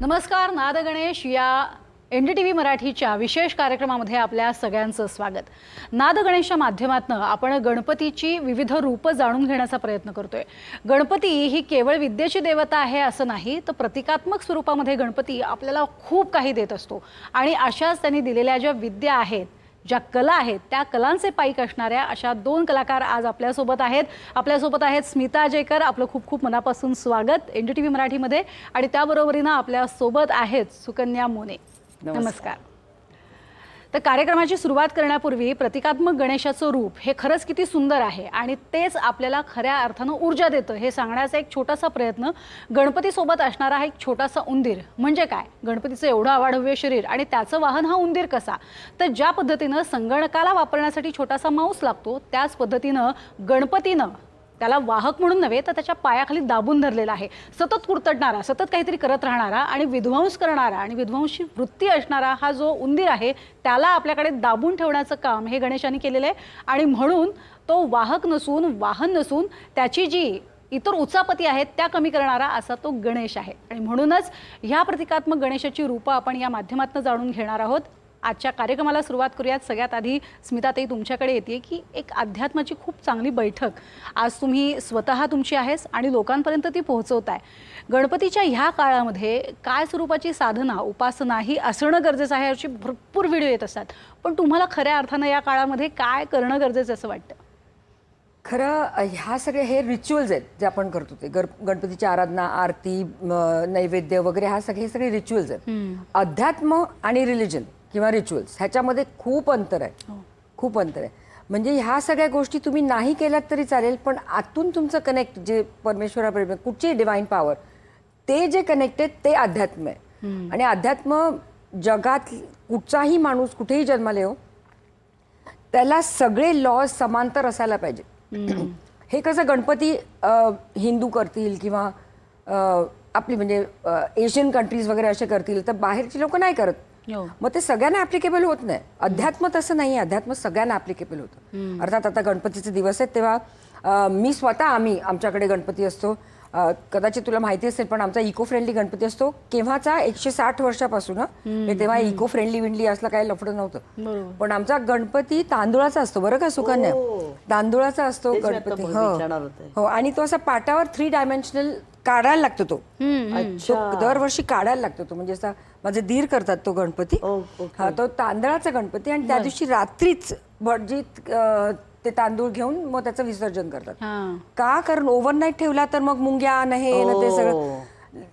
नमस्कार. नाद गणेश या NDTV मराठीच्या विशेष कार्यक्रमामध्ये आपल्या सगळ्यांचं स्वागत. नाद गणेशच्या माध्यमातून आपण गणपतीची विविध रूपं जाणून घेण्याचा प्रयत्न करतोय. गणपती ही केवळ विद्येची देवता आहे असं नाही, तर प्रतिकात्मक स्वरूपामध्ये गणपती आपल्याला खूप काही देत असतो आणि अशाच त्यांनी दिलेल्या ज्या विद्या आहेत, ज्या कला आहेत, त्या कलांचे पाईक असणाऱ्या अशा दोन कलाकार आज आपल्यासोबत आहेत. आपल्यासोबत आहेत स्मिता जयकर. आपलं खूप खूप मनापासून स्वागत NDTV मराठीमध्ये. आणि त्याबरोबरीनं आपल्यासोबत आहेत सुकन्या मोने. नमस्कार. तर कार्यक्रमाची सुरुवात करण्यापूर्वी प्रतिकात्मक गणेशाचं रूप हे खरंच किती सुंदर आहे आणि तेच आपल्याला खऱ्या अर्थानं ऊर्जा देतं हे सांगण्याचा एक छोटासा प्रयत्न. गणपतीसोबत असणारा हा एक छोटासा उंदीर म्हणजे काय, गणपतीचं एवढं अवाढव्य शरीर आणि त्याचं वाहन हा उंदीर कसा, तर ज्या पद्धतीनं संगणकाला वापरण्यासाठी छोटासा माऊस लागतो त्याच पद्धतीनं गणपतीनं त्याला वाहक म्हणून नव्हे तर त्याच्या पायाखाली दाबून धरलेला आहे. सतत कुरतडणारा, सतत काहीतरी करत राहणारा आणि विध्वंस करणारा आणि विध्वंसी वृत्ती असणारा हा जो उंदीर आहे त्याला आपल्याकडे दाबून ठेवण्याचं काम हे गणेशाने केलेलं आहे. आणि म्हणून तो वाहक नसून, वाहन नसून, त्याची जी इतर उचापती आहेत त्या कमी करणारा असा तो गणेश आहे. आणि म्हणूनच ह्या प्रतिकात्मक गणेशाची रूपं आपण या माध्यमातून जाणून घेणार आहोत. आजच्या कार्यक्रमाला सुरुवात करूयात. सगळ्यात आधी स्मिताताई तुमच्याकडे येते की एक अध्यात्माची खूप चांगली बैठक आज तुम्ही स्वतः तुमची आहेस आणि लोकांपर्यंत ती पोहोचवताय. गणपतीच्या ह्या काळामध्ये काय स्वरूपाची साधना, उपासना ही असणं गरजेचं आहे याची भरपूर व्हिडिओ येत असतात, पण तुम्हाला खऱ्या अर्थानं या काळामध्ये काय करणं गरजेचं असं वाटतं? खरं ह्या सगळे हे रिच्युअल्स आहेत जे आपण करतो ते गणपतीची आराधना, आरती, नैवेद्य वगैरे हा सगळे रिच्युअल्स आहेत. अध्यात्म आणि रिलिजन किंवा रिच्युअल्स ह्याच्यामध्ये खूप अंतर आहे. खूप अंतर आहे. म्हणजे ह्या सगळ्या गोष्टी तुम्ही नाही केल्यात तरी चालेल, पण आतून तुमचं कनेक्ट जे परमेश्वराबरोबर कुठची डिवाइन पॉवर ते जे कनेक्टेड ते अध्यात्म आहे. आणि अध्यात्म जगात कुठचाही माणूस कुठेही जन्माला येऊ त्याला सगळे लॉज समांतर असायला पाहिजे. हे कसं गणपती हिंदू करतील किंवा आपली म्हणजे एशियन कंट्रीज वगैरे असे करतील, तर बाहेरची लोक नाही करत. मग ते सगळ्यांना ऍप्लिकेबल होत नाही. अध्यात्म तसं नाही. अध्यात्म सगळ्यांना ऍप्लिकेबल होतं. अर्थात आता गणपतीचे दिवस आहेत तेव्हा मी स्वतः आमच्याकडे गणपती असतो. कदाचित तुला माहिती असेल पण आमचा इको फ्रेंडली गणपती असतो. केव्हाचा 160 वर्षापासून. तेव्हा इको फ्रेंडली विंडली असलं काही लफडं नव्हतं. पण आमचा गणपती तांदुळाचा असतो बरं का सुकन्या. तांदुळाचा असतो गणपती. हो. आणि तो असा पाटावर 3 डायमेन्शनल काढायला लागतो तो. दरवर्षी काढायला लागतो तो. म्हणजे असा माझे दीर करतात तो गणपती. हा तो तांदळाचा गणपती. आणि त्या दिवशी रात्रीच भटजीत ते तांदूळ घेऊन मग त्याचं विसर्जन करतात. का? कारण ओव्हरनाईट ठेवला तर मग मुंग्या नाही ते सगळं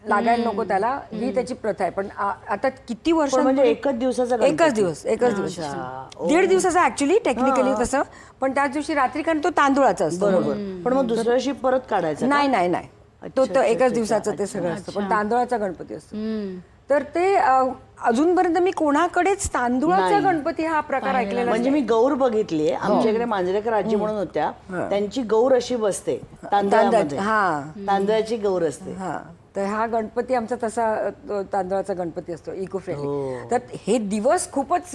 लागायला नको त्याला. ही त्याची प्रथा आहे. पण आता किती वर्ष म्हणजे एकच दिवस 1.5 दिवसाचा ऍक्च्युली टेक्निकली तसं. पण त्याच दिवशी रात्री कारण तो तांदूळाचा असतो. बरोबर. पण मग दुसऱ्या दिवशी परत काढायचं? नाही. तो तर एकच दिवसाचं ते सगळं असतं. पण तांदूळाचा गणपती असतो. तर ते अजूनपर्यंत मी कोणाकडेच तांदूळाचा गणपती हा प्रकार ऐकलेला. म्हणजे मी गौर बघितलीये. आमच्याकडे मांजरेकर आजी म्हणून होत्या, त्यांची गौर अशी बसते तांदळामध्ये. तांदळाची गौर असते. तर हा गणपती आमचा तसा तांदळाचा गणपती असतो, इको फ्रेंडली. तर हे दिवस खूपच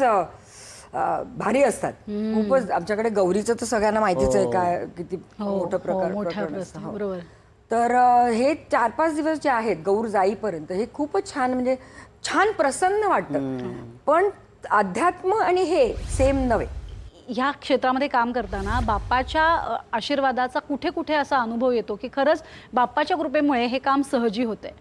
भारी असतात. खूपच. आमच्याकडे गौरीचं तर सगळ्यांना माहितीच आहे काय किती मोठं प्रकरण असतं. तर हे 4-5 दिवस जे आहेत गौर जाईपर्यंत हे खूपच छान, म्हणजे छान प्रसन्न वाटतं. पण अध्यात्म आणि हे सेम नव्हे. ह्या क्षेत्रामध्ये काम करताना बाप्पाच्या आशीर्वादाचा कुठे कुठे असा अनुभव येतो की खरंच बाप्पाच्या कृपेमुळे हे काम सहजी होतंय?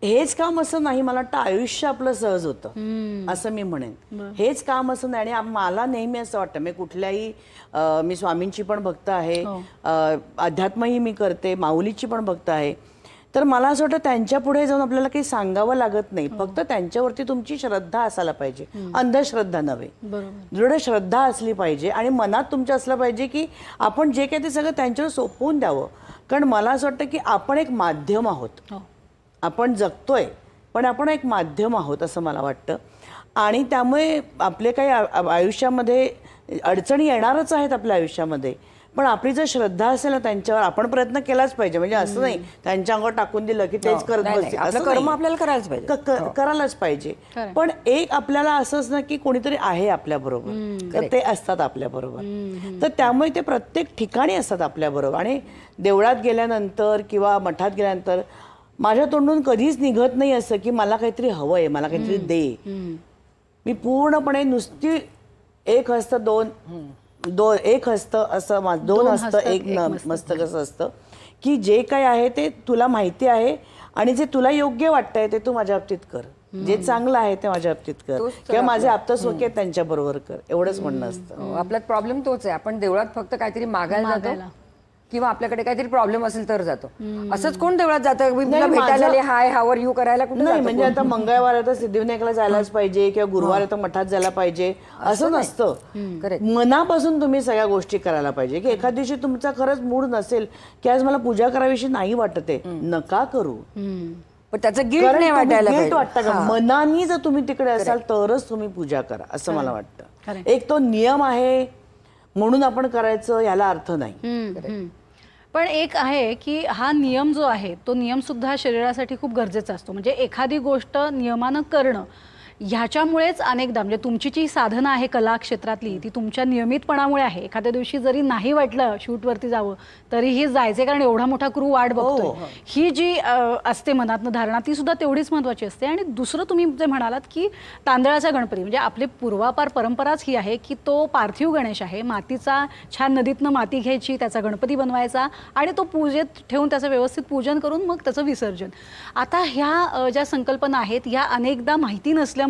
हेच काम असं नाही, मला वाटतं आयुष्य आपलं सहज होतं असं मी म्हणेन. हेच काम असं नाही. आणि मला नेहमी असं वाटतं, मी कुठल्याही मी स्वामींची पण भक्त आहे, अध्यात्मही मी करते, माऊलीची पण भक्त आहे. तर मला असं वाटतं त्यांच्या पुढे जाऊन आपल्याला काही सांगावं लागत नाही. फक्त त्यांच्यावरती तुमची श्रद्धा असायला पाहिजे, अंधश्रद्धा नव्हे. दृढ श्रद्धा असली पाहिजे आणि मनात तुमच्या असलं पाहिजे की आपण जे काही ते सगळं त्यांच्यावर सोपवून द्यावं. कारण मला असं वाटतं की आपण एक माध्यम आहोत. आपण जगतोय पण आपण एक माध्यम आहोत असं मला वाटतं. आणि त्यामुळे आपले काही आयुष्यामध्ये अडचणी येणारच आहेत आपल्या आयुष्यामध्ये. पण आपली जर श्रद्धा असेल ना त्यांच्यावर, आपण प्रयत्न केलाच पाहिजे. म्हणजे असं नाही त्यांच्या अंगावर टाकून दिलं की तेच करत बसते, आपलं कर्म आपल्याला करायलाच पाहिजे. करायलाच पाहिजे. पण एक आपल्याला असंच ना की कोणीतरी आहे आपल्या बरोबर, तर ते असतात आपल्या बरोबर. तर त्यामुळे ते प्रत्येक ठिकाणी असतात आपल्या बरोबर. आणि देवळात गेल्यानंतर किंवा मठात गेल्यानंतर माझ्या तोंडून कधीच निघत नाही असं की मला काहीतरी हवंय, मला काहीतरी दे. मी पूर्णपणे नुसती एक हस्त एक हस्त असं, दोन हस्त एक मस्तक असं असतं की जे काय आहे ते तुला माहिती आहे आणि जे तुला योग्य वाटतंय ते तू माझ्या बाबतीत कर, जे चांगलं आहे ते माझ्या बाबतीत कर, किंवा माझे आप्तस्वकीय त्यांच्या बरोबर कर, एवढंच म्हणणं असतं. आपला प्रॉब्लेम तोच आहे, आपण देवळात फक्त काहीतरी मागायला जातो किंवा आपल्याकडे काहीतरी प्रॉब्लेम असेल तर जातो. असंच कोण देवळात जातं भेटायला आले, हाय हावर यू करायला कुठे नाही. म्हणजे आता मंगळवार तर सिद्धिविनायकला जायलाच पाहिजे किंवा गुरुवार तर मठात जायला पाहिजे असं नसतं. मनापासून तुम्ही सगळ्या गोष्टी करायला पाहिजे. की एखाद दिवशी तुमचा खरंच मूड नसेल की आज मला पूजा करावीशी नाही वाटत आहे, नका करू. पण त्याचं गिल्ट नाही वाटायला गिल्ट वाटतं का? मनाने जर तुम्ही तिकडे असाल तरच तुम्ही पूजा करा असं मला वाटतं. एक तो नियम आहे म्हणून आपण करायचं याला अर्थ नाही. पण एक आहे की हा नियम जो आहे तो नियम सुद्धा शरीरासाठी खूप गरजेचा असतो. म्हणजे एखादी गोष्ट नियमानं करणं ह्याच्यामुळेच अनेकदा म्हणजे तुमची जी साधना आहे कला क्षेत्रातली ती तुमच्या नियमितपणामुळे आहे. एखाद्या दिवशी जरी नाही वाटलं शूटवरती जावं तरीही जायचे, कारण एवढा मोठा क्रू वाट बघतोय. ही जी असते मनातनं धारणा ती सुद्धा तेवढीच महत्त्वाची असते. आणि दुसरं तुम्ही जे म्हणालात की तांदळाचा गणपती, म्हणजे आपले पूर्वापार परंपराच ही आहे की तो पार्थिव गणेश आहे, मातीचा, छान नदीतनं माती घ्यायची, त्याचा गणपती बनवायचा आणि तो पूजेत ठेवून त्याचं व्यवस्थित पूजन करून मग त्याचं विसर्जन. आता ह्या ज्या संकल्पना आहेत या अनेकदा माहिती नसल्यामुळे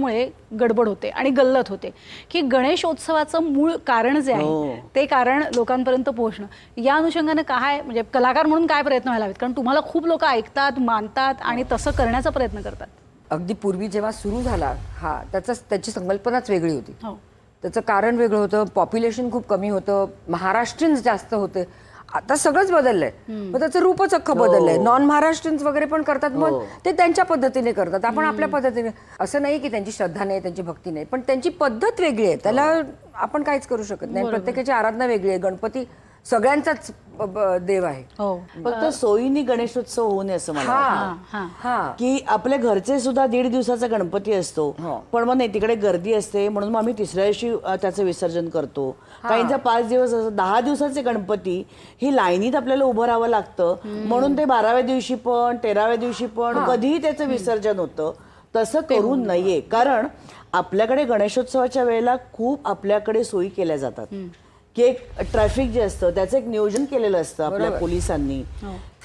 गडबड होते आणि गल्लत होते. की गणेशोत्सवाचं मूळ कारण जे आहे ते कारण लोकांपर्यंत पोहोचणं, या अनुषंगाने काय म्हणजे कलाकार म्हणून काय प्रयत्न व्हायला हवेत? कारण तुम्हाला खूप लोक ऐकतात, मानतात आणि तसं करण्याचा प्रयत्न करतात. अगदी पूर्वी जेव्हा सुरू झाला हा त्याची संकल्पनाच वेगळी होती. हो. त्याचं कारण वेगळं होतं, पॉप्युलेशन खूप कमी होतं, महाराष्ट्रीयन्स जास्त होते. आता सगळंच बदललंय, मग त्याचं रूपच अख्खं बदललंय. नॉन महाराष्ट्रीयन्स वगैरे पण करतात, मग ते त्यांच्या पद्धतीने करतात, आपण आपल्या पद्धतीने. असं नाही की त्यांची श्रद्धा नाही, त्यांची भक्ती नाही, पण त्यांची पद्धत वेगळी आहे, त्याला आपण काहीच करू शकत नाही. प्रत्येकाची आराधना वेगळी आहे. गणपती सगळ्यांचाच देव आहे. फक्त सोयीनी गणेशोत्सव होऊ नये असं मला वाटतं. की आपल्या घरचे सुद्धा 1.5 दिवसाचा गणपती असतो, पण मग नाही तिकडे गर्दी असते म्हणून मग आम्ही तिसऱ्या दिवशी त्याचं विसर्जन करतो. काहींचा 5 दिवस असं 10 दिवसाचे गणपती ही लाईनीत आपल्याला उभं राहावं लागतं, म्हणून ते 12व्या दिवशी पण 13व्या दिवशी पण कधीही त्याचं विसर्जन होतं. तसं करू नये, कारण आपल्याकडे गणेशोत्सवाच्या वेळेला खूप आपल्याकडे सोयी केल्या जातात. की एक ट्रॅफिक जे असतं त्याचं एक नियोजन केलेलं असतं आपल्या पोलिसांनी,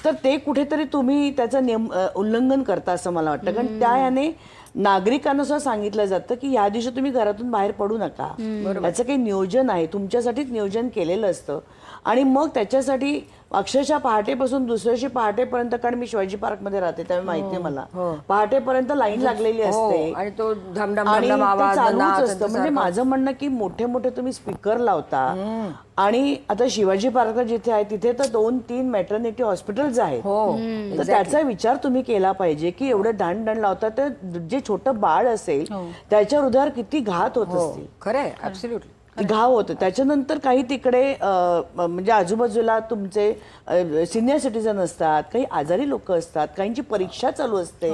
तर ते कुठेतरी तुम्ही त्याचं उल्लंघन करता असं मला वाटतं. कारण त्या याने नागरिकांना सुद्धा सांगितलं जातं की या दिवशी तुम्ही घरातून बाहेर पडू नका. याचं काही नियोजन आहे, तुमच्यासाठीच नियोजन केलेलं असतं. आणि मग त्याच्यासाठी अक्षरशः पहाटेपासून दुसऱ्या दिवशी पहाटेपर्यंत, कारण मी शिवाजी पार्क मध्ये राहते त्यामुळे माहिती आहे मला, पहाटेपर्यंत लाईन लागलेली असते आणि तो आणि ते चालूच असतं. म्हणजे माझं म्हणणं की मोठे मोठे तुम्ही स्पीकर लावता. आणि आता शिवाजी पार्क जिथे आहे तिथे तर 2-3 मॅटर्निटी हॉस्पिटल्स आहेत, तर त्याचा विचार तुम्ही केला पाहिजे की एवढं दांड लावतात तर जे छोटं बाळ असेल त्याच्या हृदयावर किती घात होत असतील. खरंय, ऍब्सोल्युटली घाव होतं. त्याच्यानंतर काही तिकडे म्हणजे आजूबाजूला तुमचे सिनियर सिटीजन असतात, काही आजारी लोक असतात, काहींची परीक्षा चालू असते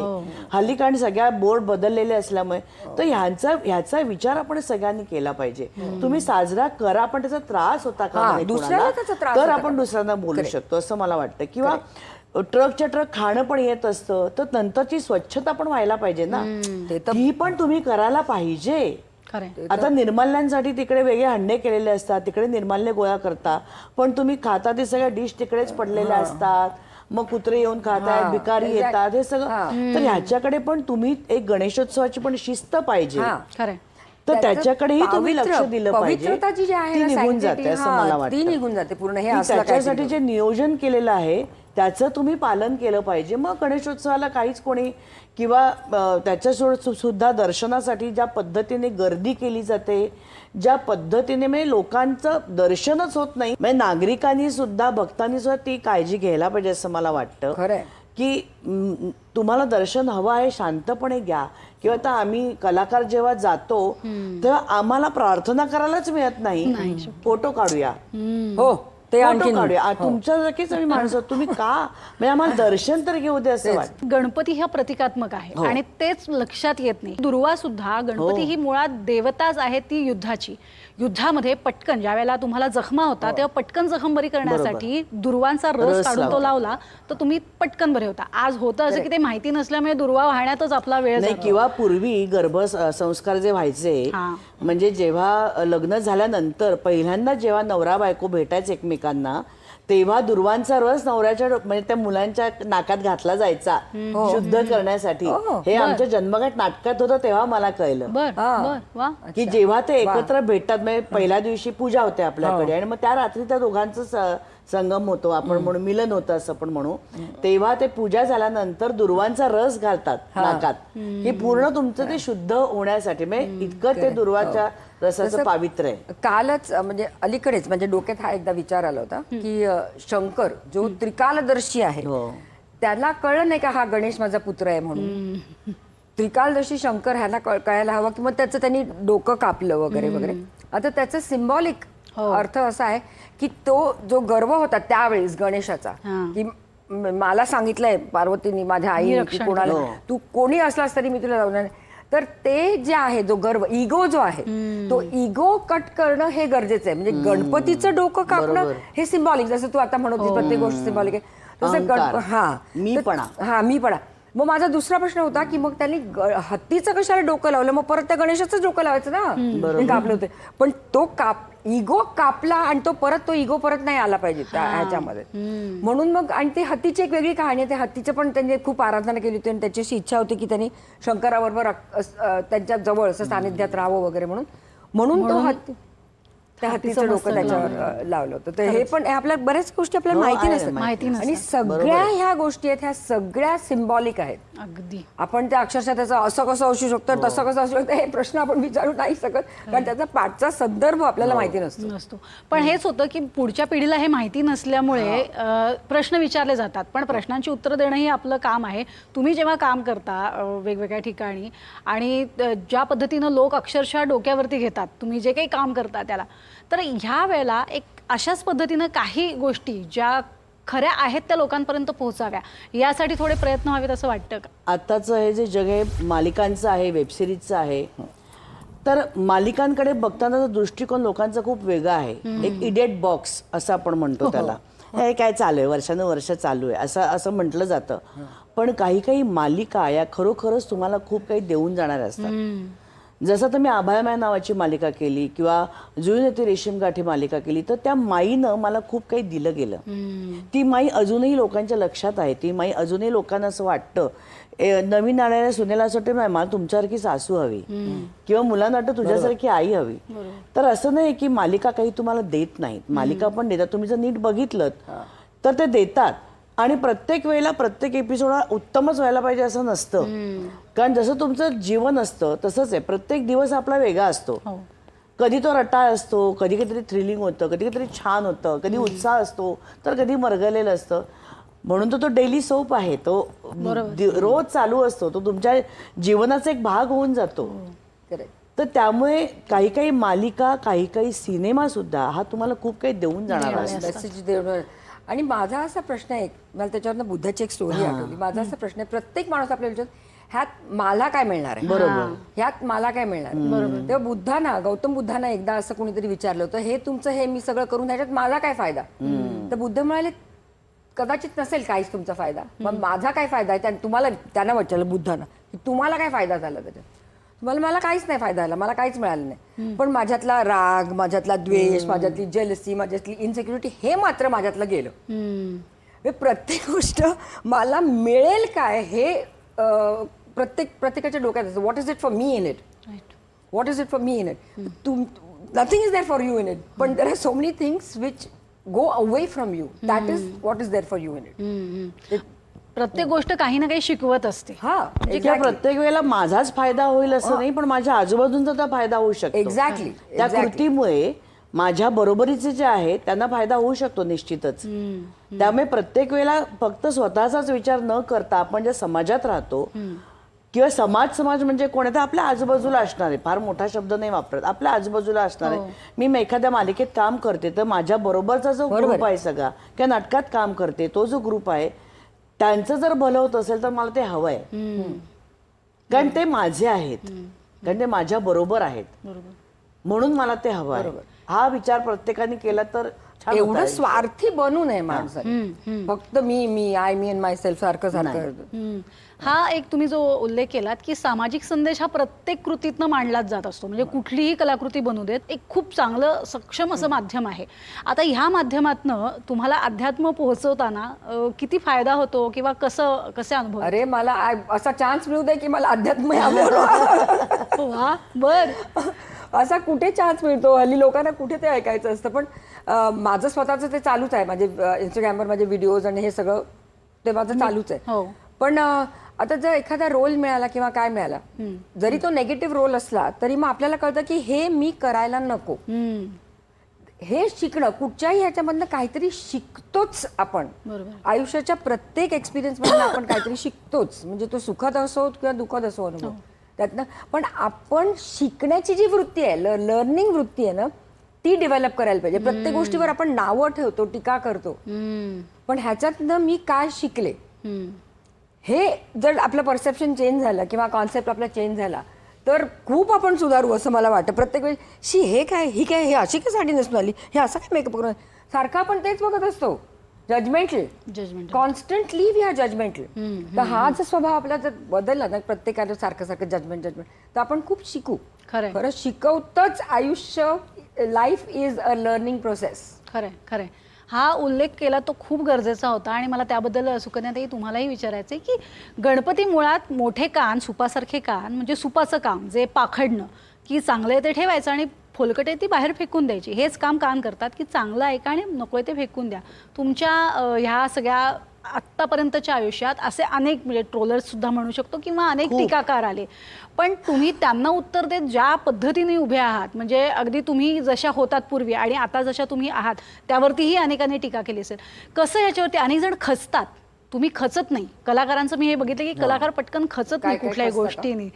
हल्ली, कारण सगळ्या बोर्ड बदललेले असल्यामुळे. तर ह्याचा विचार आपण सगळ्यांनी केला पाहिजे. तुम्ही साजरा करा, पण त्याचा त्रास होता का तर आपण दुसऱ्यांना बोलू शकतो असं मला वाटतं. किंवा ट्रकच्या ट्रक खाणं पण येत असतं, तर नंतरची स्वच्छता पण व्हायला पाहिजे ना, ती पण तुम्ही करायला पाहिजे. आता निर्माल्यांसाठी तिकडे वेगळे हंडे केलेले असतात, तिकडे निर्माल्य गोळा करता, पण तुम्ही खाता ते सगळ्या डिश तिकडेच पडलेल्या असतात. मग कुत्रे येऊन खातात, भिकारी येतात, हे सगळं. तर ह्याच्याकडे पण तुम्ही एक गणेशोत्सवाची पण शिस्त पाहिजे, तर त्याच्याकडेही तुम्ही लक्ष दिलं पाहिजे. ती निघून जाते असं मला वाटतं. ती निघून जाते पूर्ण. हे त्याच्यासाठी जे नियोजन केलेलं आहे त्याचं तुम्ही पालन केलं पाहिजे. मग गणेशोत्सवाला काहीच कोणी किंवा त्याच्या सुद्धा दर्शनासाठी ज्या पद्धतीने गर्दी केली जाते, ज्या पद्धतीने म्हणजे लोकांचं दर्शनच होत नाही, म्हणजे नागरिकांनी सुद्धा भक्तांनी सुद्धा ती काळजी घ्यायला पाहिजे असं मला वाटतं. की तुम्हाला दर्शन हवं आहे शांतपणे घ्या. किंवा आता आम्ही कलाकार जेव्हा जातो तेव्हा आम्हाला प्रार्थना करायलाच मिळत नाही, फोटो काढूया, ते फोटो काढूया. तुमच्यासारखीच आम्ही माणसं, तुम्ही का म्हणजे आम्हाला दर्शन तर घेऊ दे असं वाटतं. गणपती हा प्रतिकात्मक आहे आणि तेच लक्षात येत नाही. दुर्वा सुद्धा गणपती ही मुळात देवताच आहे, ती युद्धाची. युद्धामध्ये पटकन ज्या वेळेला तुम्हाला जखमा होता तेव्हा पटकन जखम बरी करण्यासाठी दुर्वांचा रस काढून तो लावला तर तुम्ही पटकन बरे होता. आज होतं असं की ते माहिती नसल्यामुळे दुर्वा वाहण्यातच आपला वेळ नाही जातो. किंवा पूर्वी संस्कार जे व्हायचे हा. म्हणजे जेव्हा लग्न झाल्यानंतर पहिल्यांदा जेव्हा नवरा बायको भेटायचे एकमेकांना तेव्हा दुर्वांचा रस नवऱ्याच्या म्हणजे त्या मुलांच्या नाकात घातला जायचा शुद्ध करण्यासाठी. हे आमच्या जन्मगाठ नाटकात होतं तेव्हा मला कळलं बर बर वा की जेव्हा ते एकत्र भेटतात म्हणजे पहिल्या दिवशी पूजा होते आपल्याकडे आणि मग त्या रात्री त्या दोघांचं संगम होतो आपण म्हणू मिलन होतं असं पण म्हणू. तेव्हा ते पूजा झाल्यानंतर दुर्वांचा रस घालतात नाकात की पूर्ण तुमचं ते शुद्ध होण्यासाठी म्हणजे इतकं ते दुर्वाच्या रसाचं पावित्र्य आहे. कालच म्हणजे अलीकडेच म्हणजे डोक्यात हा एकदा विचार आला होता की शंकर जो त्रिकालदर्शी आहे त्याला कळलं नाही का हा गणेश माझा पुत्र आहे म्हणून. त्रिकालदर्शी शंकर ह्याला कळायला हवा की मग त्याचं त्यांनी डोकं कापलं वगैरे वगैरे. आता त्याचं सिम्बॉलिक अर्थ असा आहे की तो जो गर्व होता त्यावेळेस गणेशाचा की मला सांगितलंय पार्वतीने माझ्या आईने की कोणाला तू कोणी असलास तरी मी तुला जाऊन. तर ते जे आहे जो गर्व इगो जो आहे तो इगो कट करणं हे गरजेचं आहे. म्हणजे गणपतीचं डोकं कापणं हे सिम्बॉलिक जसं तू आता म्हणत होती प्रत्येक गोष्ट सिम्बॉलिक आहे तसं मीपणा. मग माझा दुसरा प्रश्न होता की मग त्यांनी हत्तीचं कशाला डोकं लावलं मग परत त्या गणेशाचंच डोकं लावायचं ना कापले होते. पण तो इगो कापला आणि तो इगो परत नाही आला पाहिजे त्या ह्याच्यामध्ये. म्हणून मग आणि ते हत्तीची एक वेगळी कहाणी आहे. ते हत्तीचं पण त्यांनी खूप आराधना केली होती आणि त्याची अशी इच्छा होती की त्यांनी शंकराबरोबर त्यांच्या जवळ असं सानिध्यात राहावं वगैरे म्हणून तो हत्ती त्या हत्तीचं डोकं त्याच्यावर लावलं होतं. तर हे पण आपल्या बऱ्याच गोष्टी आपल्याला माहिती नसतात आणि सगळ्या ह्या गोष्टी आहेत ह्या सगळ्या सिम्बॉलिक आहेत. अगदी आपण त्या अक्षरशः त्याचं असं कसं असू शकतं तसं कसं असू शकतं हे प्रश्न आपण विचारू नाही शकत कारण त्याचा पाठचा संदर्भ आपल्याला माहिती नसतो. पण हेच होतं की पुढच्या पिढीला हे माहिती नसल्यामुळे प्रश्न विचारले जातात पण प्रश्नांची उत्तरं देणं ही आपलं काम आहे. तुम्ही जेव्हा काम करता वेगवेगळ्या ठिकाणी आणि ज्या पद्धतीनं लोक अक्षरशः डोक्यावरती घेतात तुम्ही जे काही काम करता त्याला तर ह्या वेळेला एक अशाच पद्धतीनं काही गोष्टी ज्या खऱ्या आहेत त्या लोकांपर्यंत पोहोचाव्या यासाठी थोडे प्रयत्न व्हावेत असं वाटतं का? आत्ताचं हे जे जग आहे मालिकांचं आहे वेबसिरीजचं आहे तर मालिकांकडे बघताना दृष्टिकोन लोकांचा खूप वेगळा आहे. एक इडियट बॉक्स असं आपण म्हणतो त्याला. हे काय चालू आहे वर्षानुवर्ष चालू आहे असं म्हटलं जातं. पण काही मालिका या खरोखरच तुम्हाला खूप काही देऊन जाणाऱ्या असतात. जसं तुम्ही आभाळमाया नावाची मालिका केली किंवा जुळून येते रेशीम गाठी मालिका केली तर त्या माईनं मला खूप काही दिलं गेलं. ती माई अजूनही लोकांच्या लक्षात आहे. ती माई अजूनही लोकांना असं वाटतं नवीन आणायला सुनेला असं वाटतं नाही मला तुमच्यासारखी सासू हवी किंवा मुलांना वाटतं तुझ्यासारखी आई हवी. तर असं नाही की मालिका काही तुम्हाला देत नाहीत. मालिका पण देतात. तुम्ही जर नीट बघितलं तर ते देतात आणि प्रत्येक वेळेला प्रत्येक एपिसोड हा उत्तमच व्हायला पाहिजे असं नसतं. कारण जसं तुमचं जीवन असतं तसंच आहे. प्रत्येक दिवस आपला वेगळा असतो. कधी तो रटाळ असतो कधी कधीतरी थ्रिलिंग होतं कधी कधीतरी छान होतं कधी उत्साह असतो तर कधी मरगळलेलं असतं. म्हणून तो डेली सोप आहे. तो रोज चालू असतो. तो तुमच्या जीवनाचा एक भाग होऊन जातो. तर त्यामुळे काही मालिका काही सिनेमा सुद्धा हा तुम्हाला खूप काही देऊन जाणार आहे. आणि माझा असा प्रश्न आहे मला त्याच्यावरनं बुद्धाची एक स्टोरी आठवली. माझा असा प्रश्न आहे प्रत्येक माणूस आपल्या विचारात ह्यात मला काय मिळणार आहे बरोबर ह्यात मला काय मिळणार बरोबर. तेव्हा गौतम बुद्धांना एकदा असं कोणीतरी विचारलं होतं हे तुमचं हे मी सगळं करून ह्याच्यात माझा काय फायदा. तर बुद्ध म्हणाले कदाचित नसेल काहीच तुमचा फायदा पण माझा काय फायदा आहे. तुम्हाला त्यांना विचारलं बुद्धांना की तुम्हाला काय फायदा झाला त्याच्यात. मला काहीच नाही फायदा झाला मला काहीच मिळालं नाही पण माझ्यातला राग माझ्यातला द्वेष माझ्यातली जेलसी माझ्यातली इनसिक्युरिटी हे मात्र माझ्यातलं गेलं. प्रत्येक गोष्ट मला मिळेल काय हे प्रत्येकाच्या डोक्यात असतं. What is it for me in it what is it for me in it. Nothing is there for you in it पण there are so many things which go away from you that is what is there for you in it. प्रत्येक गोष्ट काही ना काही शिकवत असते. प्रत्येक वेळेला माझाच फायदा होईल असं नाही पण माझ्या आजूबाजूंचा त्या फायदा होऊ शकतो. एक्झॅक्टली त्या कृतीमुळे माझ्या बरोबरीचे जे आहेत त्यांना फायदा होऊ शकतो निश्चितच. त्यामुळे प्रत्येक वेळेला फक्त स्वतःचाच विचार न करता आपण ज्या समाजात राहतो किंवा समाज म्हणजे कोण आहे तर आपल्या आजूबाजूला असणार आहे. फार मोठा शब्द नाही वापरत आपल्या आजूबाजूला असणार आहे. मी एखाद्या मालिकेत काम करते तर माझ्या बरोबरचा जो ग्रुप आहे सगळा किंवा नाटकात काम करते तो जो ग्रुप आहे त्यांचं जर भलं होत असेल तर मला ते हवंय कारण ते माझे आहेत कारण ते माझ्या बरोबर आहेत. म्हणून मला ते हवं आहे. हा विचार प्रत्येकाने केला तर छान होतं एवढं आयुष्य. स्वार्थी बनू नये माणसाने. फक्त मी I me and myself सारखं. हा एक तुम्ही जो उल्लेख केलात की सामाजिक संदेश हा प्रत्येक कृतीतनं मांडलाच जात असतो. म्हणजे कुठलीही कलाकृती बनू देत, एक खूप चांगलं सक्षम असं माध्यम आहे. आता ह्या माध्यमातनं तुम्हाला अध्यात्म पोहोचवताना किती फायदा होतो किंवा कसे अनुभव? अरे मला असा चान्स मिळू दे की मला अध्यात्म यावं. वा, बर. असा कुठे चान्स मिळतो? हल्ली लोकांना कुठे ते ऐकायचं असतं. पण माझं स्वतःचं ते चालूच आहे. माझे इंस्टाग्रामवर माझे व्हिडिओज आणि हे सगळं ते माझं चालूच आहे. हो. पण आता जर एखादा रोल मिळाला किंवा काय मिळाला, जरी तो नेगेटिव्ह रोल असला तरी मग आपल्याला कळतं की हे मी करायला नको. हे शिकणं, कुठच्याही ह्याच्यामधनं काहीतरी शिकतोच आपण. आयुष्याच्या प्रत्येक एक्सपिरियन्स मधून आपण काहीतरी शिकतोच. म्हणजे तो सुखद असो किंवा दुःखद असो अनुभव त्यातनं. पण आपण शिकण्याची जी वृत्ती आहे, लर्निंग वृत्ती आहे ना, ती डेव्हलप करायला पाहिजे. प्रत्येक गोष्टीवर आपण नावं ठेवतो, टीका करतो, पण ह्याच्यातनं मी काय शिकले हे जर आपलं परसेप्शन चेंज झालं किंवा कॉन्सेप्ट आपला चेंज झाला तर खूप आपण सुधारू असं मला वाटतं. प्रत्येक वेळी ही काय हे अशी काय साडी नेसून आली, हे असं काय मेकअप करून, सारखं आपण तेच बघत असतो. Judgemental constantly we are judgemental. तर हा जर स्वभाव आपला जर बदलला ना, प्रत्येकाला सारखं जजमेंट तर आपण खूप शिकू. खरं शिकवतच आयुष्य. Life is a learning process. खरंय. हा उल्लेख केला तो खूप गरजेचा होता आणि मला त्याबद्दल सुकन्याताई तुम्हालाही विचारायचं आहे की गणपती मुळात मोठे कान, सुपासारखे कान, म्हणजे सुपाचं काम जे पाखडणं, की चांगलं आहे ते ठेवायचं आणि फोलकट आहे ती बाहेर फेकून द्यायची. हेच काम कान करतात की चांगलं ऐका आणि नको आहे ते फेकून द्या. तुमच्या ह्या सगळ्या आत्तापर्यंतच्या आयुष्यात असे अनेक, म्हणजे ट्रोलर्स सुद्धा म्हणू शकतो किंवा अनेक टीकाकार आले, पण तुम्ही त्यांना उत्तर देत ज्या पद्धतीने उभे आहात, म्हणजे अगदी तुम्ही जशा होतात पूर्वी आणि आता जशा तुम्ही आहात त्यावरतीही अनेकांनी टीका केली असेल. कसं याच्यावरती अनेक जण खचतात, तुम्ही खचत नाही. कलाकारांचं मी हे बघितलं की कलाकार पटकन खचत नाही कुठल्याही गोष्टीने.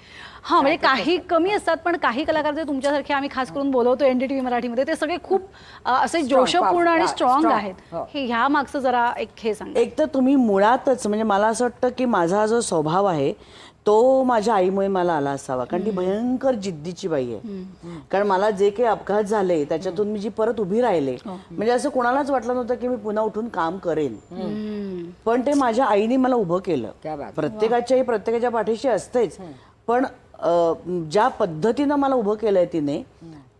हां, म्हणजे काही कमी असतात, पण काही कलाकार जे तुमच्यासारखे आम्ही खास करून बोलवतो NDTV मराठीमध्ये, ते सगळे खूप असे जोशपूर्ण आणि स्ट्रॉंग आहेत. हे ह्या मागचं जरा एक हे सांगा. एक तर तुम्ही मुळातच, म्हणजे मला असं वाटतं की माझा जो स्वभाव आहे तो माझ्या आईमुळे मला आला असावा, कारण ती भयंकर जिद्दीची बाई आहे. कारण मला जे काही अपघात झाले त्याच्यातून मी जी परत उभी राहिले, म्हणजे असं कोणालाच वाटलं नव्हतं की मी पुन्हा उठून काम करेन, पण ते माझ्या आईने मला उभं केलं. प्रत्येकाच्या पाठीशी असतेच, पण ज्या पद्धतीनं मला उभं केलंय तिने,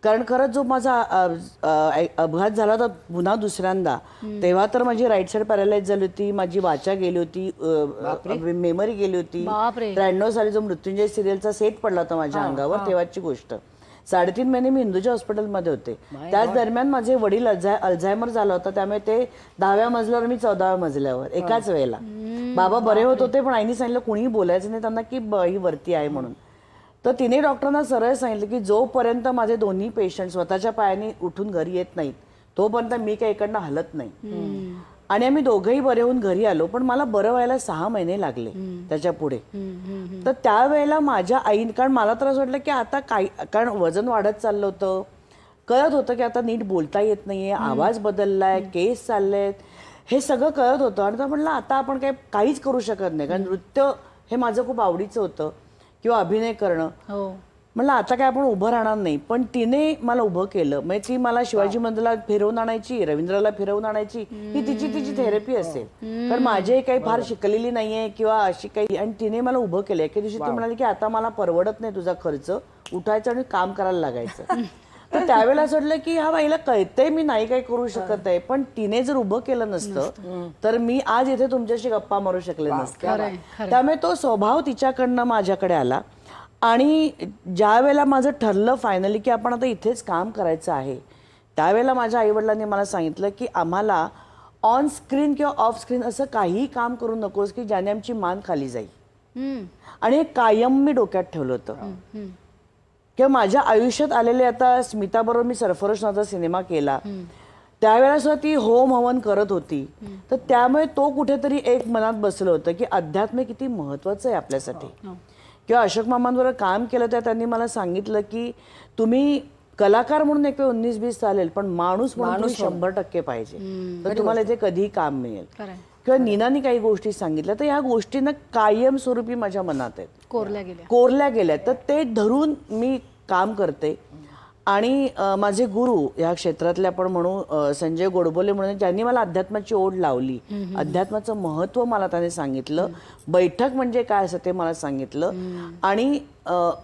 कारण खरंच जो माझा अपघात झाला होता पुन्हा दुसऱ्यांदा, तेव्हा तर माझी राईट साईड पॅरालाइज झाली होती, माझी वाचा गेली होती, मेमरी गेली होती. 93 साली जो मृत्युंजय सिरियलचा सेट पडला होता माझ्या अंगावर, तेव्हाची गोष्ट. 3.5 महिने मी हिंदूच्या हॉस्पिटलमध्ये होते. त्याच दरम्यान माझे वडील अल्झायमर झाला होता, त्यामुळे ते 10व्या मजल्यावर, मी 14व्या मजल्यावर एकाच वेळेला. बाबा बरे होत होते, पण आईने सांगितलं कुणीही बोलायचं नाही त्यांना की ही वरती आहे म्हणून. तर तिने डॉक्टरांना सरळ सांगितलं की जोपर्यंत माझे दोन्ही पेशंट स्वतःच्या पायाने उठून घरी येत नाहीत तोपर्यंत मी काही इकडनं हलत नाही. आणि आम्ही दोघंही बरे होऊन घरी आलो, पण मला बरं व्हायला 6 महिने लागले त्याच्या पुढे. तर त्यावेळेला माझ्या आईने, कारण मला तर असं वाटलं की आता काही, कारण वजन वाढत चाललं होतं, कळत होतं की आता नीट बोलता येत नाहीये, आवाज बदललाय, केस चाललेत, हे सगळं कळत होतं. आणि तर म्हटलं आता आपण काहीच करू शकत नाही, कारण नृत्य हे माझं खूप आवडीचं होतं किंवा अभिनय करणं. म्हणलं आता काय आपण उभं राहणार नाही. पण तिने मला उभं केलं. म्हणजे ती मला शिवाजी मंदिराला फिरवून आणायची, रवींद्रला फिरवून आणायची, ही तिची थेरपी असेल. कारण माझे काही फार शिकलेली नाहीये किंवा अशी काही. आणि तिने मला उभं केलं. एके दिवशी ती म्हणाली की आता मला परवडत नाही तुझा खर्च, उठायचं आणि काम करायला लागायचं. तर त्यावेळेला असं वाटलं की हा बाईला कळतंय मी नाही काही करू शकत आहे, पण तिने जर उभं केलं नसतं तर मी आज इथे तुमच्याशी गप्पा मारू शकले नसते. त्यामुळे तो स्वभाव तिच्याकडनं माझ्याकडे आला. आणि ज्या वेळेला माझं ठरलं फायनली की आपण आता इथेच काम करायचं आहे, त्यावेळेला माझ्या आईवडिलांनी मला सांगितलं की आम्हाला ऑन स्क्रीन किंवा ऑफ स्क्रीन असं काहीही काम करू नकोस की ज्याने आमची मान खाली जाईल. आणि हे कायम मी डोक्यात ठेवलं होतं. किंवा माझ्या आयुष्यात आलेले, आता स्मिताबरोबर मी सरफरोश नावाचा सिनेमा केला, त्यावेळेला सुद्धा ती होम हवन करत होती. तर त्यामुळे तो कुठेतरी एक मनात बसलं होतं की अध्यात्म किती महत्वाचं आहे आपल्यासाठी. किंवा अशोक मामांबरोबर काम केलं तर त्यांनी मला सांगितलं की तुम्ही कलाकार म्हणून एक 19-20 चालेल, पण माणूस म्हणून 100% पाहिजे, तर तुम्हाला इथे कधीही काम मिळेल. किंवा नीनाने काही गोष्टी सांगितल्या, तर ह्या गोष्टींना कायमस्वरूपी माझ्या मनात आहेत, कोरल्या गेल्या. तर ते धरून मी काम करते. आणि माझे गुरु या क्षेत्रातले आपण म्हणू संजय गोडबोले म्हणून, ज्यांनी मला अध्यात्माची ओढ लावली, अध्यात्माचं महत्त्व मला त्याने सांगितलं, बैठक म्हणजे काय असं ते मला सांगितलं, आणि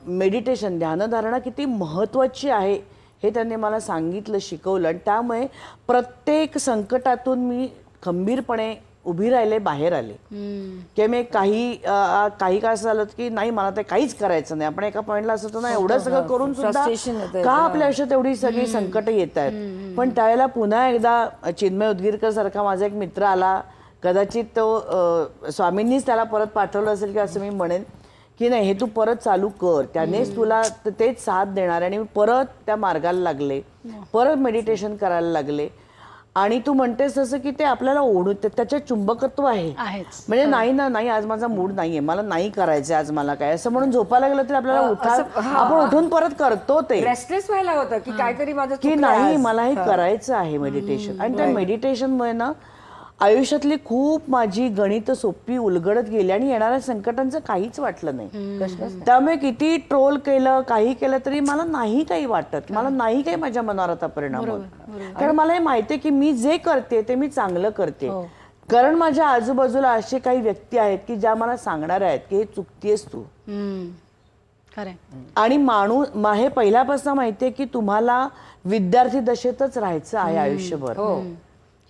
मेडिटेशन ध्यानधारणा किती महत्त्वाची आहे हे त्यांनी मला सांगितलं, शिकवलं. आणि त्यामुळे प्रत्येक संकटातून मी खंबीरपणे उभी राहिले, बाहेर आले. की मी काही काळ असं झालं की नाही मला ते काहीच करायचं नाही. आपण एका पॉईंटला असं होतं ना, एवढं सगळं करून सुद्धा का आपल्या आयुष्यात एवढी सगळी संकट येत आहेत. पण त्यावेळेला पुन्हा एकदा चिन्मय उदगीरकर सारखा माझा एक मित्र आला, कदाचित तो स्वामींनीच त्याला परत पाठवलं असेल की असं मी म्हणेन, की नाही हे तू परत चालू कर, त्यानेच तुला तेच साथ देणार. आणि मी परत त्या मार्गाला लागले, परत मेडिटेशन करायला लागले. आणि तू म्हणतेस तसं की ते आपल्याला ओढून त्याच्यात चुंबकत्व आहे. म्हणजे नाही ना, नाही आज माझा मूड नाहीये, मला नाही करायचं आज, मला काय असं म्हणून झोपायला गेलं तरी आपल्याला आपण उठून परत करतो. ते रेस्टलेस व्हायला होतं की काहीतरी माझं की नाही मला हे करायचं आहे मेडिटेशन. आणि त्या मेडिटेशनमुळे ना आयुष्यातली खूप माझी गणित सोपी उलगडत गेली आणि येणाऱ्या संकटांचं काहीच वाटलं नाही. त्यामुळे किती ट्रोल केलं, काही केलं तरी मला नाही काही वाटत, मला नाही काही माझ्या मनावर आता परिणाम होत. कारण मला हे माहितीये की मी जे करते ते मी चांगलं करते. कारण माझ्या आजूबाजूला असे काही व्यक्ती आहेत की ज्या मला सांगणार आहेत की हे चुकतेस तू. आणि माणूस हे पहिल्यापासून माहितीये की तुम्हाला विद्यार्थी दशेतच राहायचं आहे आयुष्यभर.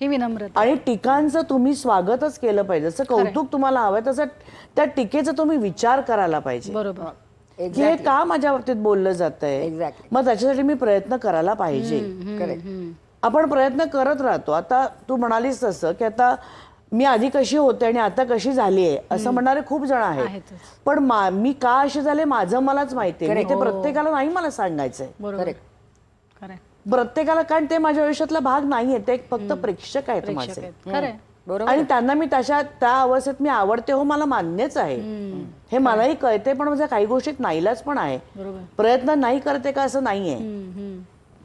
ही विनम्रता. आणि टीकांचं तुम्ही स्वागतच केलं पाहिजे. जसं कौतुक तुम्हाला हवंय तसं त्या टीकेचा तुम्ही विचार करायला पाहिजे. बरोबर. की हे का माझ्या बाबतीत बोललं जातंय, मग त्याच्यासाठी मी प्रयत्न करायला पाहिजे. आपण प्रयत्न करत राहतो. आता तू म्हणालीस तसं की आता मी आधी कशी होते आणि आता कशी झाली आहे असं म्हणणारे खूप जण आहेत. पण मी का असे झाले माझं मलाच माहितीये. मी ते प्रत्येकाला नाही मला सांगायचंय. बरोबर. प्रत्येकाला, कारण ते माझ्या आयुष्यातला भाग नाहीये, ते फक्त प्रेक्षक आहेत माझे. आणि त्यांना मी त्या अवस्थेत मी आवडते हो, मला मान्यच आहे, हे मलाही कळते. पण माझ्या काही गोष्टीत नाईलाज पण आहे. प्रयत्न नाही करते का असं नाहीये.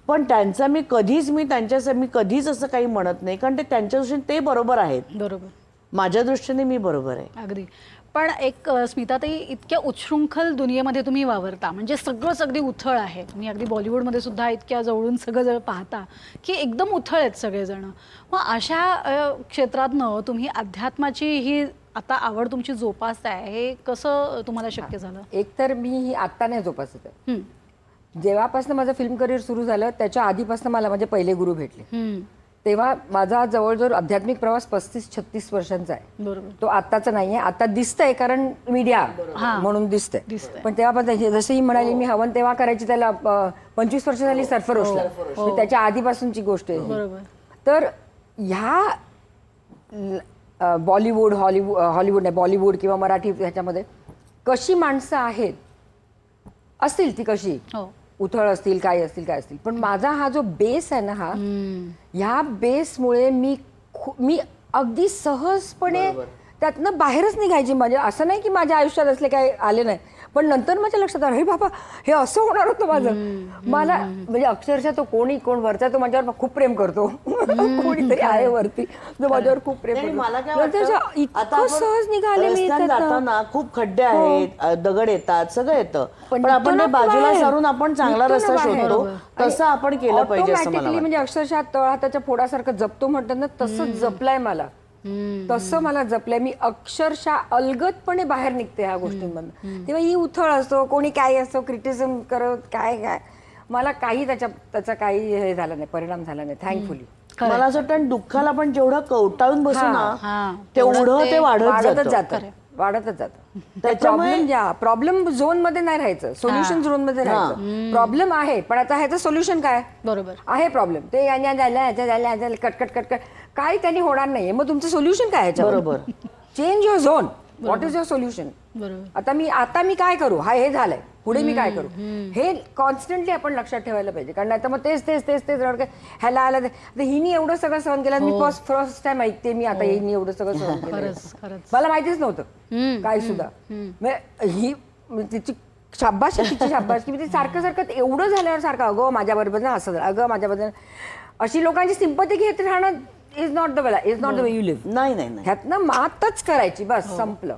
पण त्यांचा मी कधीच असं काही म्हणत नाही, कारण ते त्यांच्या दृष्टीने ते बरोबर आहेत. बरोबर. माझ्या दृष्टीने मी बरोबर आहे. अगदी. पण एक स्मिताताई, इतक्या उच्छृंखल दुनियेमध्ये तुम्ही वावरता, म्हणजे सगळंच अगदी उथळ आहे. तुम्ही अगदी बॉलिवूडमध्ये सुद्धा इतक्या जवळून सगळं पाहता की एकदम उथळ आहेत सगळेजण. मग अशा क्षेत्रातनं तुम्ही अध्यात्माची ही आता आवड तुमची जोपासताय, हे कसं तुम्हाला शक्य झालं? एक तर मी ही आत्ता नाही जोपासत आहे. जेव्हापासून माझं फिल्म करिअर सुरू झालं त्याच्या आधीपासून मला माझे पहिले गुरु भेटले. तेव्हा माझा जवळजवळ आध्यात्मिक प्रवास 35-36 वर्षांचा आहे. बरोबर. तो आत्ताचा नाहीये. आता दिसतंय कारण मीडिया म्हणून दिसतंय. पण तेव्हापासून जसं ही म्हणाली मी हवन तेव्हा करायची, त्याला 25 वर्ष झाली सरफरोशला, त्याच्या आधीपासूनची गोष्ट आहे. तर ह्या बॉलिवूड हॉलिवूड नाही, बॉलिवूड किंवा मराठी ह्याच्यामध्ये कशी माणसं आहेत असतील, ती कशी उथळ असतील, काय असतील, पण माझा हा जो बेस आहे ना, ह्या बेसमुळे मी अगदी सहजपणे त्यातनं बाहेरच निघायची. म्हणजे असं नाही की माझ्या आयुष्यात असले काय आले नाही, पण नंतर माझ्या लक्षात आलं, हे बाबा हे असं होणार होतं माझं. मला म्हणजे अक्षरशः तो कोण वरचा तो माझ्यावर खूप प्रेम करतो, कोणीतरी आहे वरती जो माझ्यावर खूप प्रेम करतो. इतकं सहज निघाले मी. जाताना खूप खड्डे आहेत, दगड येतात, सगळं येतं, पण आपण ते बाजूला सारून आपण चांगला रस्ता शोधतो. तसं आपण केलं पाहिजे असं मला वाटतं. म्हणजे अक्षरशः तळहाताच्या फोडासारखं जपतो म्हणतात ना, तसं जपलंय मला. तसं मला जपलंय. मी अक्षरशः अलगदपणे बाहेर निघते ह्या गोष्टींमधून. तेव्हा ही उथळ असतो, कोणी काय असतो, क्रिटिसिझम करत काय मला काही त्याचा काही हे झालं नाही, परिणाम झाला नाही, थँकफुली. मला असं वाटतं दुःखाला आपण जेवढं कवटाळून बसू ना तेवढं ते वाढतच जातं. त्याच्यामुळे प्रॉब्लेम झोन मध्ये नाही राहायचं, सोल्युशन झोन मध्ये राहायचं. प्रॉब्लेम आहे पण आता ह्याचं सोल्युशन काय? बरोबर आहे प्रॉब्लेम, ते झालं कटकट काय त्यांनी होणार नाहीये. मग तुमचं सोल्युशन काय आहे? बरोबर. Change your zone. What is your solution? आता मी काय करू? हे झालंय, पुढे मी काय करू? हे कॉन्स्टंटली आपण लक्षात ठेवायला पाहिजे. कारण आता मग तेच ह्याला आला हिनी एवढं सगळं सहन केलं. मी फर्स्ट टाइम ऐकते मी आता हिनी एवढं सगळं सहन केलं. मला माहितीच नव्हतं काय सुद्धा. ही तिची शाबास की ती सारखं एवढं झाल्यावर सारखं अगं माझ्याबरोबर ना असं झालं, अगं माझ्याबद्दल, अशी लोकांची सिंपती घेत राहणं is not the way you live. नाही नाही नाही. ह्यातनं मातच करायची, बस संपलं.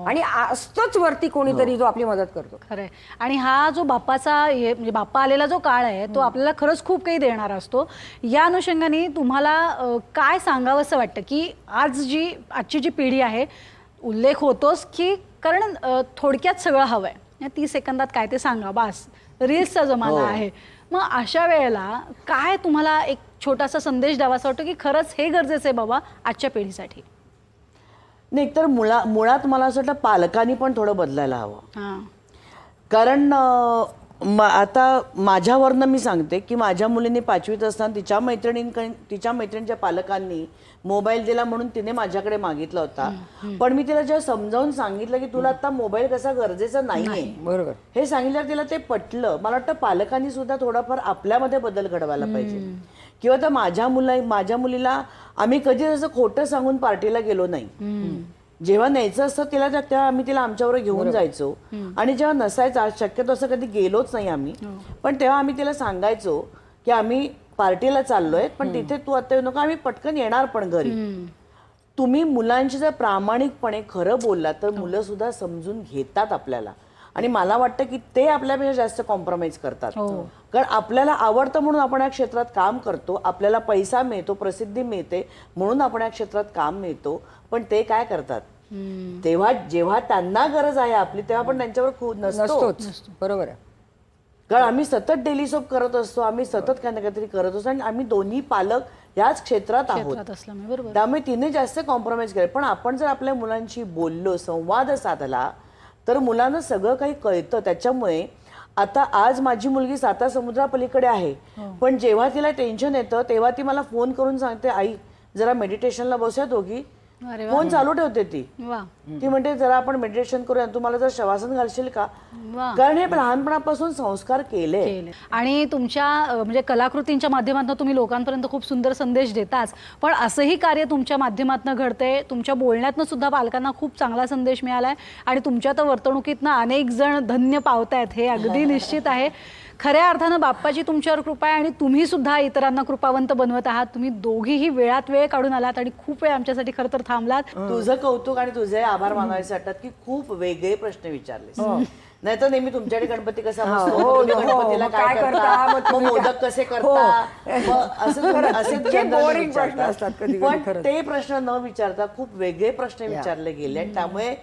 आणि असतोच वरती कोणीतरी जो आपली मदत करतो. खरंय. आणि हा जो बाप्पाचा म्हणजे बाप्पा आलेला जो काळ आहे तो आपल्याला खरंच खूप काही देणारा असतो. या अनुषंगाने तुम्हाला काय सांगावंसं वाटतं की आजची जी पिढी आहे, उल्लेख होतोच की कारण थोडक्यात सगळं हवंय, 30 सेकंदात काय ते सांगा बस, रील्सचा जमाना आहे. मग अशा वेळेला काय तुम्हाला एक छोटासा संदेश द्यावासा वाटतो की खरंच हे गरजेचं आहे बाबा आजच्या पिढीसाठी? नाही तर मुळात मला असं वाटतं पालकांनी पण थोडं बदलायला हवं. हां. कारण आता माझ्यावरनं मी सांगते की माझ्या मुलीने 5वीत असताना तिच्या मैत्रिणीच्या पालकांनी मोबाईल दिला म्हणून तिने माझ्याकडे मागितला होता. पण मी तिला जेव्हा समजावून सांगितलं की तुला आता मोबाईल कसा गरजेचा नाहीये, बरोबर, हे सांगितल्यावर तिला ते पटलं. मला वाटतं पालकांनी सुद्धा थोडाफार आपल्यामध्ये बदल घडवायला पाहिजे. किंवा तर माझ्या मुलीला आम्ही कधी असं खोटं सांगून पार्टीला गेलो नाही. जेव्हा न्यायचं असतं तेव्हा आम्ही तिला आमच्याबरोबर घेऊन जायचो. आणि जेव्हा नसायचं, शक्यतो असं कधी गेलोच नाही आम्ही, पण तेव्हा आम्ही तिला सांगायचो की आम्ही पार्टीला चाललोय, पण तिथे तू आता येऊ नका, आम्ही पटकन येणार पण घरी. तुम्ही मुलांशी जर प्रामाणिकपणे खरं बोललात तर मुलं सुद्धा समजून घेतात आपल्याला. आणि मला वाटतं की ते आपल्यापेक्षा जास्त कॉम्प्रोमाइज करतात. कारण आपल्याला आवडतं म्हणून आपण या क्षेत्रात काम करतो, आपल्याला पैसा मिळतो, प्रसिद्धी मिळते म्हणून आपण या क्षेत्रात काम मिळतो. पण ते काय करतात, तेव्हा जेव्हा त्यांना गरज आहे आपली तेव्हा आपण त्यांच्यावर खूप नसतोच. बरोबर आहे. कारण आम्ही सतत डेली सोप करत असतो, आम्ही सतत काही ना काहीतरी करत असतो आणि आम्ही दोन्ही पालक याच क्षेत्रात आहोत. त्यामुळे तिने जास्त कॉम्प्रोमाइज केलं. पण आपण जर आपल्या मुलांशी बोललो, संवाद साधला तर मुलांना सगळं काही कळतं. त्याच्यामुळे आता आज माझी मुलगी 7 समुद्रापलीकडे आहे, पण जेव्हा तिला टेन्शन येतं तेव्हा ती मला फोन करून सांगते, आई जरा मेडिटेशनला बसूया दोघी. फोन चालू ठेवते ती म्हणते जरा आपण मेडिटेशन करूया, तू मला जर शवासन घालशील का. कारण हे लहानपणापासून संस्कार केले. आणि तुमच्या म्हणजे कलाकृतींच्या माध्यमातून तुम्ही लोकांपर्यंत खूप सुंदर संदेश देताच, पण असंही कार्य तुमच्या माध्यमातून घडतंय. तुमच्या बोलण्यातनं सुद्धा पालकांना खूप चांगला संदेश मिळालाय आणि तुमच्या तर वर्तणुकीतनं अनेक जण धन्य पावतायत, हे अगदी निश्चित आहे. खऱ्या अर्थानं बाप्पाची तुमच्यावर कृपा आहे आणि तुम्ही सुद्धा इतरांना कृपावंत बनवत आहात. तुम्ही दोघीही वेळात वेळ काढून आलात आणि खूप वेळ आमच्यासाठी खरं तर थांबलात. तुझं कौतुक आणि तुझे आभार मानायचे वाटतात की खूप वेगळे प्रश्न विचारले. नाही तर नेहमी तुमच्याकडे गणपती कसा बसतो, गणपतीला काय करता, मग मोदक कसे करता, पण ते प्रश्न न विचारता खूप वेगळे प्रश्न विचारले गेले. त्यामुळे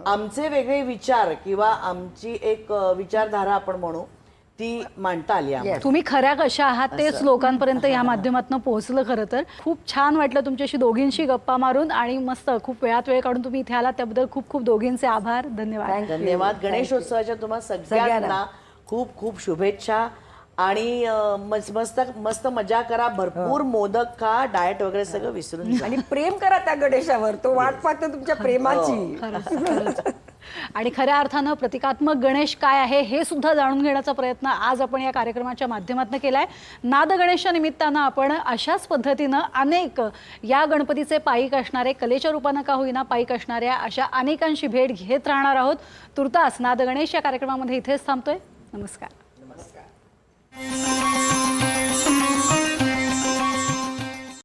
आमचे वेगळे विचार किंवा आमची एक विचारधारा आपण म्हणू ती मांडता आली. तुम्ही खऱ्या कशा आहात तेच लोकांपर्यंत या माध्यमातून पोहोचलं. खरं तर खूप छान वाटलं तुमच्याशी दोघींशी गप्पा मारून आणि मस्त खूप वेळात वेळ काढून तुम्ही इथे आलात त्याबद्दल खूप खूप दोघींचे आभार. धन्यवाद. धन्यवाद. गणेशोत्सवाच्या तुम्हाला सगळ्यांना खूप खूप शुभेच्छा आणि मस्त मजा करा, भरपूर मोदक खा, डाएट वगैरे सगळं विसरून आणि प्रेम करा त्या गणेशावर, तो वाट पाहतो तुमच्या प्रेमाची. आणि खऱ्या अर्थानं प्रतिकात्मक गणेश काय आहे हे सुद्धा जाणून घेण्याचा प्रयत्न आज आपण या कार्यक्रमाच्या माध्यमातून केलाय. नाद गणेशच्या निमित्तानं आपण अशाच पद्धतीनं अनेक या गणपतीचे पायीक असणारे, कलेच्या रूपानं का होईना पायीक असणाऱ्या अशा अनेकांशी भेट घेत राहणार आहोत. तुर्तास नाद गणेश या कार्यक्रमामध्ये इथेच थांबतोय. नमस्कार.